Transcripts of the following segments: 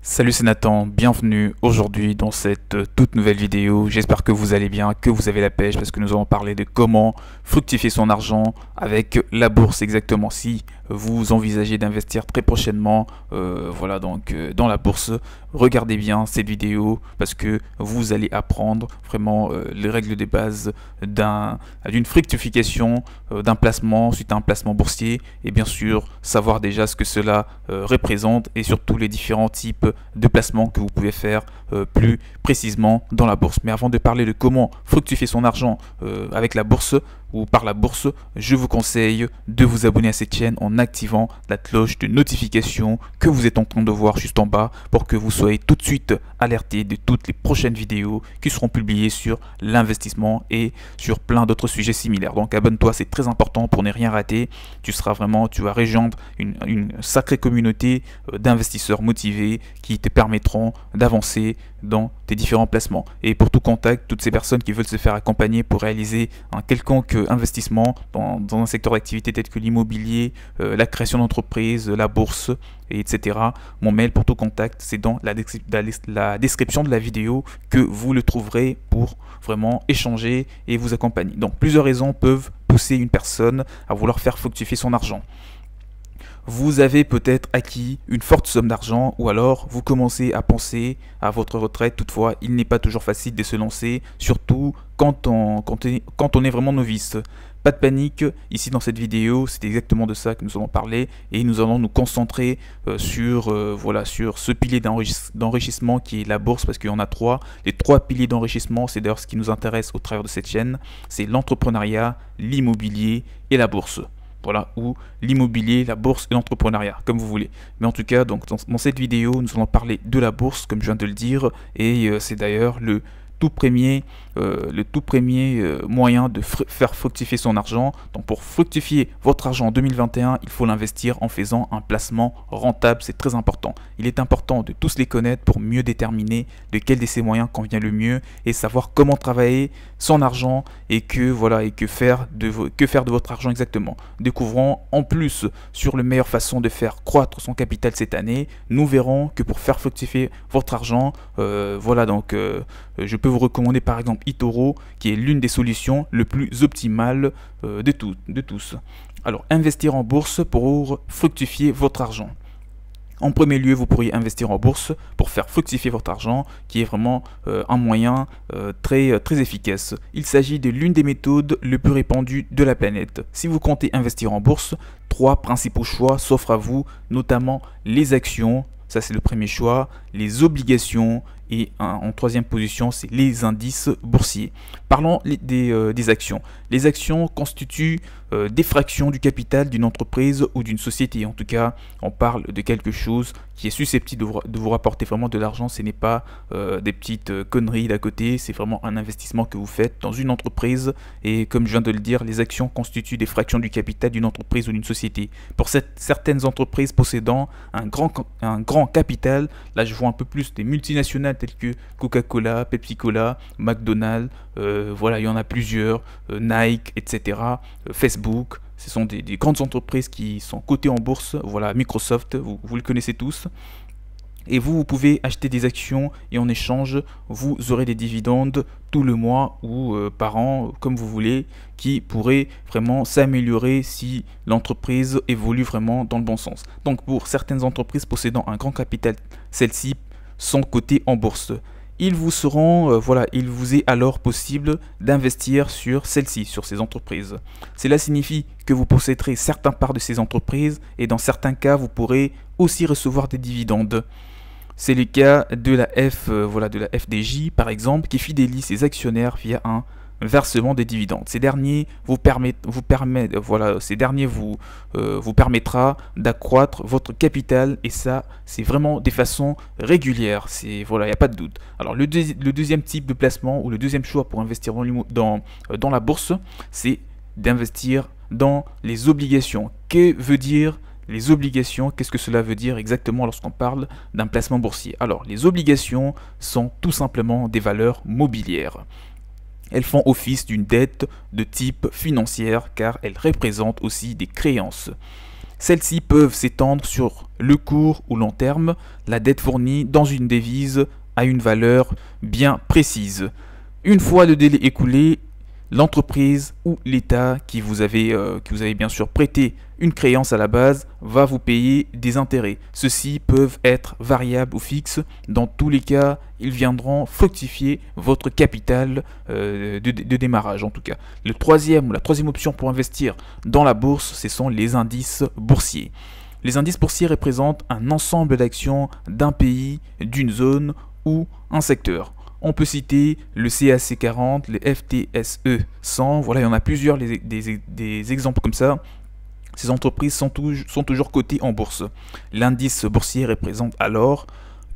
Salut, c'est Nathan, bienvenue aujourd'hui dans cette toute nouvelle vidéo. J'espère que vous allez bien, que vous avez la pêche parce que nous allons parler de comment fructifier son argent avec la bourse exactement. Si vous envisagez d'investir très prochainement dans la bourse, regardez bien cette vidéo parce que vous allez apprendre vraiment les règles de base d'une fructification d'un placement suite à un placement boursier et bien sûr savoir déjà ce que cela représente et surtout les différents types de placements que vous pouvez faire plus précisément dans la bourse. Mais avant de parler de comment fructifier son argent avec la bourse ou par la bourse, je vous conseille de vous abonner à cette chaîne en activant la cloche de notification que vous êtes en train de voir juste en bas pour que vous soyez tout de suite alerté de toutes les prochaines vidéos qui seront publiées sur l'investissement et sur plein d'autres sujets similaires. Donc abonne-toi, c'est très important pour ne rien rater. Tu vas rejoindre une sacrée communauté d'investisseurs motivés qui te permettront d'avancer dans tes différents placements. Et pour tout contact, toutes ces personnes qui veulent se faire accompagner pour réaliser un quelconque investissement dans un secteur d'activité tel que l'immobilier, la création d'entreprise, la bourse, etc. Mon mail pour tout contact, c'est dans la description de la vidéo que vous le trouverez pour vraiment échanger et vous accompagner. Donc plusieurs raisons peuvent pousser une personne à vouloir faire fructifier son argent. Vous avez peut-être acquis une forte somme d'argent ou alors vous commencez à penser à votre retraite. Toutefois, il n'est pas toujours facile de se lancer, surtout quand on est vraiment novice. Pas de panique, ici dans cette vidéo, c'est exactement de ça que nous allons parler et nous allons nous concentrer sur ce pilier d'enrichissement qui est la bourse parce qu'il y en a trois. Les trois piliers d'enrichissement, c'est d'ailleurs ce qui nous intéresse au travers de cette chaîne, c'est l'entrepreneuriat, l'immobilier et la bourse. Voilà, ou l'immobilier, la bourse et l'entrepreneuriat, comme vous voulez. Mais en tout cas, donc, dans cette vidéo, nous allons parler de la bourse, comme je viens de le dire, et c'est d'ailleurs le tout premier moyen de faire fructifier son argent. Donc pour fructifier votre argent en 2021, il faut l'investir en faisant un placement rentable, c'est très important. Il est important de tous les connaître pour mieux déterminer lequel de ces moyens convient le mieux et savoir comment travailler son argent et que faire de votre argent exactement. Découvrons en plus sur la meilleure façon de faire croître son capital cette année. Nous verrons que pour faire fructifier votre argent, je peux vous recommander par exemple eToro qui est l'une des solutions le plus optimales de tous. Alors, investir en bourse pour fructifier votre argent. En premier lieu, vous pourriez investir en bourse pour faire fructifier votre argent, qui est vraiment un moyen très efficace. Il s'agit de l'une des méthodes les plus répandues de la planète. Si vous comptez investir en bourse, trois principaux choix s'offrent à vous, notamment les actions. Ça, c'est le premier choix, les obligations et en troisième position, c'est les indices boursiers. Parlons des actions. Les actions constituent des fractions du capital d'une entreprise ou d'une société. En tout cas, on parle de quelque chose qui est susceptible de vous rapporter vraiment de l'argent. Ce n'est pas des petites conneries d'à côté, c'est vraiment un investissement que vous faites dans une entreprise. Et comme je viens de le dire, les actions constituent des fractions du capital d'une entreprise ou d'une société. Pour certaines entreprises possédant un grand capital, là je vois un peu plus des multinationales telles que Coca-Cola, Pepsi-Cola, McDonald's, il y en a plusieurs, Nike, etc., Facebook. Ce sont des grandes entreprises qui sont cotées en bourse. Voilà, Microsoft, vous le connaissez tous. Et vous pouvez acheter des actions et en échange, vous aurez des dividendes tout le mois ou par an, comme vous voulez, qui pourraient vraiment s'améliorer si l'entreprise évolue vraiment dans le bon sens. Donc pour certaines entreprises possédant un grand capital, celles-ci sont cotées en bourse. Il vous est alors possible d'investir sur celles-ci, sur ces entreprises. Cela signifie que vous posséderez certaines parts de ces entreprises et dans certains cas, vous pourrez aussi recevoir des dividendes. C'est le cas de la FDJ par exemple qui fidélise ses actionnaires via un versement des dividendes. Ces derniers vous permettra d'accroître votre capital et ça c'est vraiment des façons régulières. Il n'y a pas de doute. Alors le deuxième type de placement ou le deuxième choix pour investir dans la bourse, c'est d'investir dans les obligations. Que veut dire les obligations? Qu'est-ce que cela veut dire exactement lorsqu'on parle d'un placement boursier? Alors, les obligations sont tout simplement des valeurs mobilières. Elles font office d'une dette de type financière car elles représentent aussi des créances. Celles-ci peuvent s'étendre sur le court ou long terme, la dette fournie dans une devise à une valeur bien précise. Une fois le délai écoulé, l'entreprise ou l'État qui vous avez bien sûr prêté une créance à la base va vous payer des intérêts. Ceux-ci peuvent être variables ou fixes. Dans tous les cas, ils viendront fructifier votre capital de démarrage en tout cas. La troisième option pour investir dans la bourse, ce sont les indices boursiers. Les indices boursiers représentent un ensemble d'actions d'un pays, d'une zone ou un secteur. On peut citer le CAC 40, le FTSE 100, voilà, il y en a plusieurs des exemples comme ça. Ces entreprises sont toujours cotées en bourse. L'indice boursier représente alors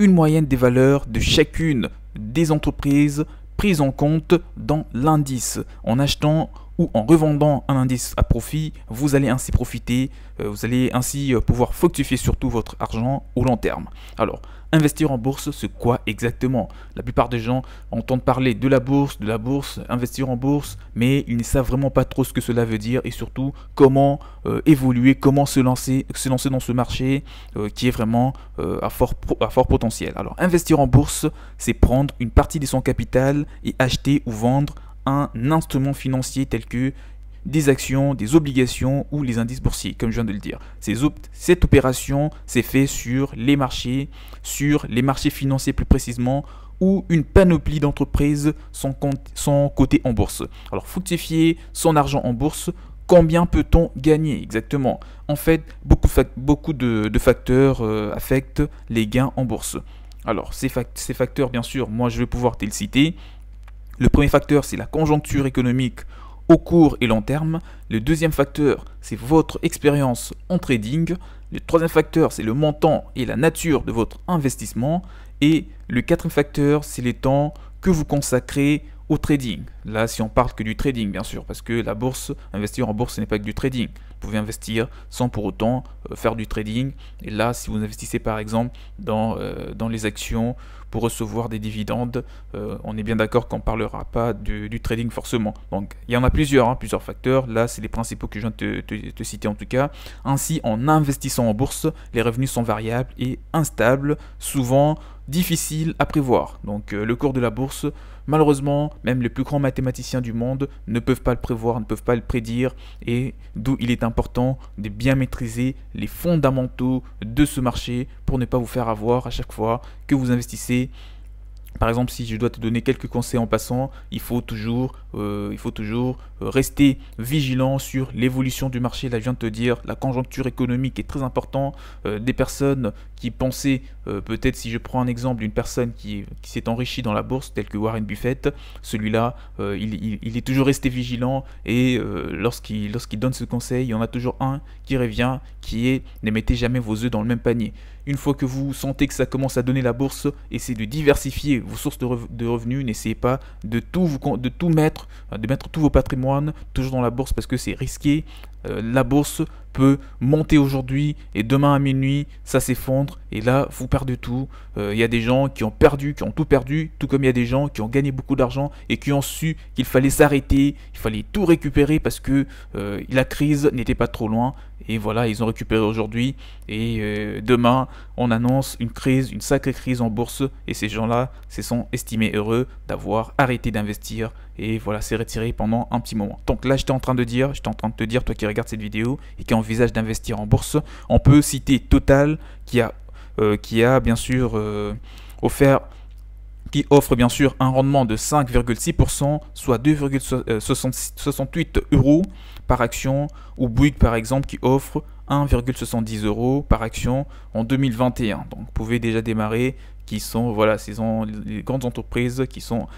une moyenne des valeurs de chacune des entreprises prises en compte dans l'indice. En achetant ou en revendant un indice à profit, vous allez ainsi profiter, vous allez ainsi pouvoir fructifier surtout votre argent au long terme. Alors, investir en bourse, c'est quoi exactement? La plupart des gens entendent parler de la bourse, investir en bourse, mais ils ne savent vraiment pas trop ce que cela veut dire et surtout comment évoluer, comment se lancer dans ce marché qui est vraiment à fort potentiel. Alors, investir en bourse, c'est prendre une partie de son capital et acheter ou vendre un instrument financier tel que des actions, des obligations ou les indices boursiers, comme je viens de le dire. Cette opération s'est faite sur les marchés financiers plus précisément, où une panoplie d'entreprises sont cotées en bourse. Alors, fructifier son argent en bourse, combien peut-on gagner exactement? En fait, beaucoup de facteurs affectent les gains en bourse. Alors, ces facteurs, bien sûr, moi je vais pouvoir te les citer. Le premier facteur, c'est la conjoncture économique au court et long terme. Le deuxième facteur, c'est votre expérience en trading. Le troisième facteur, c'est le montant et la nature de votre investissement. Et le quatrième facteur, c'est les temps que vous consacrez au trading. Là, si on parle que du trading, bien sûr, parce que la bourse, investir en bourse, ce n'est pas que du trading. Vous pouvez investir sans pour autant faire du trading. Et là, si vous investissez par exemple dans les actions pour recevoir des dividendes, on est bien d'accord qu'on ne parlera pas du trading forcément. Donc, il y en a plusieurs facteurs. Là, c'est les principaux que je viens de te citer en tout cas. Ainsi, en investissant en bourse, les revenus sont variables et instables, souvent difficiles à prévoir. Donc, le cours de la bourse, malheureusement, même les plus grands mathématiciens du monde ne peuvent pas le prévoir, ne peuvent pas le prédire, et d'où il est important de bien maîtriser les fondamentaux de ce marché pour ne pas vous faire avoir à chaque fois que vous investissez. Par exemple, si je dois te donner quelques conseils en passant, il faut toujours rester vigilant sur l'évolution du marché. Là, je viens de te dire, la conjoncture économique est très importante. Des personnes qui pensaient, peut-être si je prends un exemple d'une personne qui s'est enrichie dans la bourse, telle que Warren Buffett, celui-là, il est toujours resté vigilant et lorsqu'il donne ce conseil, il y en a toujours un qui revient, qui est « ne mettez jamais vos œufs dans le même panier ». Une fois que vous sentez que ça commence à donner la bourse, essayez de diversifier vos sources de revenus. N'essayez pas de mettre tout vos patrimoines toujours dans la bourse parce que c'est risqué. La bourse peut monter aujourd'hui et demain à minuit, ça s'effondre et là, vous perdez tout. Il y a des gens qui ont tout perdu, tout comme il y a des gens qui ont gagné beaucoup d'argent et qui ont su qu'il fallait s'arrêter, il fallait tout récupérer parce que la crise n'était pas trop loin. Et voilà, ils ont récupéré aujourd'hui et demain, on annonce une sacrée crise en bourse et ces gens-là se sont estimés heureux d'avoir arrêté d'investir et voilà, s'est retiré pendant un petit moment. Donc là, j'étais en train de te dire, toi qui regardes cette vidéo et qui envisage d'investir en bourse, on peut citer Total qui a bien sûr qui offre bien sûr un rendement de 5,6%, soit 2,68 € par action, ou Bouygues par exemple qui offre 1,70 € par action en 2021. Donc vous pouvez déjà démarrer, ce sont les grandes entreprises qui sont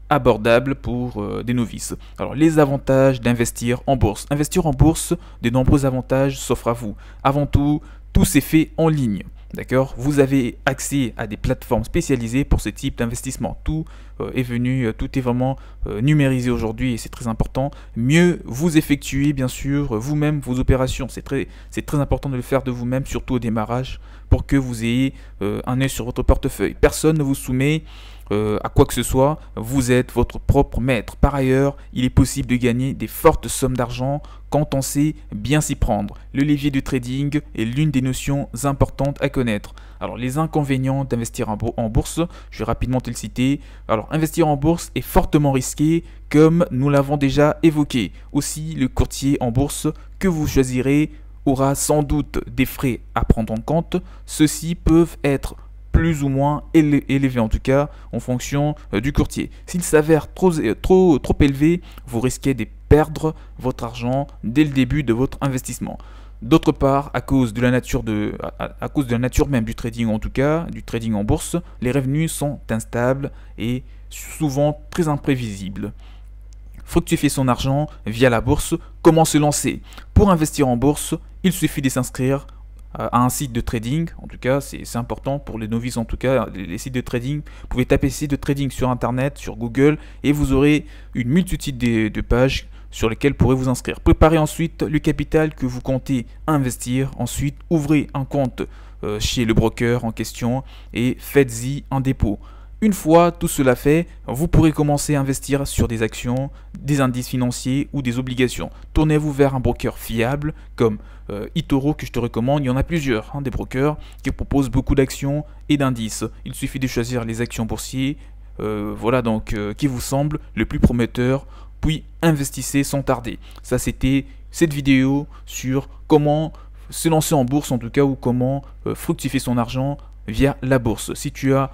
abordables pour des novices. Alors les avantages d'investir en bourse. Investir en bourse, de nombreux avantages s'offrent à vous. Avant tout s'est fait en ligne. D'accord, vous avez accès à des plateformes spécialisées pour ce type d'investissement. Tout est vraiment numérisé aujourd'hui et c'est très important. Mieux vous effectuez bien sûr vous-même vos opérations. C'est très important de le faire de vous-même, surtout au démarrage, pour que vous ayez un œil sur votre portefeuille. Personne ne vous soumet à quoi que ce soit, vous êtes votre propre maître. Par ailleurs, il est possible de gagner des fortes sommes d'argent quand on sait bien s'y prendre. Le levier du trading est l'une des notions importantes à connaître. Alors, les inconvénients d'investir en bourse, je vais rapidement te le citer. Alors, investir en bourse est fortement risqué, comme nous l'avons déjà évoqué. Aussi, le courtier en bourse que vous choisirez aura sans doute des frais à prendre en compte. Ceux-ci peuvent être plus ou moins élevé en tout cas en fonction du courtier. S'il s'avère trop élevé, vous risquez de perdre votre argent dès le début de votre investissement. D'autre part, à cause de la nature même du trading, en tout cas du trading en bourse, les revenus sont instables et souvent très imprévisibles. Fructifier son argent via la bourse, comment se lancer? Pour investir en bourse, il suffit de s'inscrire à un site de trading. En tout cas, c'est important pour les novices. En tout cas, les sites de trading, vous pouvez taper site de trading sur internet, sur Google, et vous aurez une multitude de pages sur lesquelles vous pourrez vous inscrire. Préparez ensuite le capital que vous comptez investir. Ensuite, ouvrez un compte chez le broker en question et faites-y un dépôt. Une fois tout cela fait, vous pourrez commencer à investir sur des actions, des indices financiers ou des obligations. Tournez-vous vers un broker fiable comme eToro que je te recommande. Il y en a plusieurs, des brokers qui proposent beaucoup d'actions et d'indices. Il suffit de choisir les actions boursières, qui vous semblent le plus prometteur, puis investissez sans tarder. Ça, c'était cette vidéo sur comment se lancer en bourse en tout cas, ou comment fructifier son argent via la bourse. Si tu as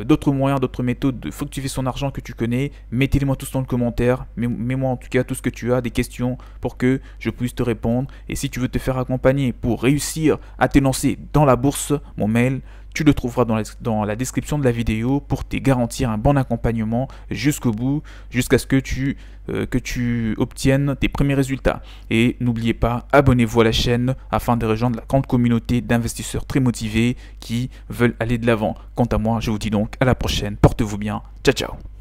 d'autres moyens, d'autres méthodes de fructifier son argent que tu connais, mettez-les-moi tous dans le commentaire. Mets-moi en tout cas tout ce que tu as, des questions pour que je puisse te répondre. Et si tu veux te faire accompagner pour réussir à te lancer dans la bourse, mon mail, tu le trouveras dans la description de la vidéo pour te garantir un bon accompagnement jusqu'au bout, jusqu'à ce que tu obtiennes tes premiers résultats. Et n'oubliez pas, abonnez-vous à la chaîne afin de rejoindre la grande communauté d'investisseurs très motivés qui veulent aller de l'avant. Quant à moi, je vous dis donc à la prochaine. Portez-vous bien. Ciao, ciao.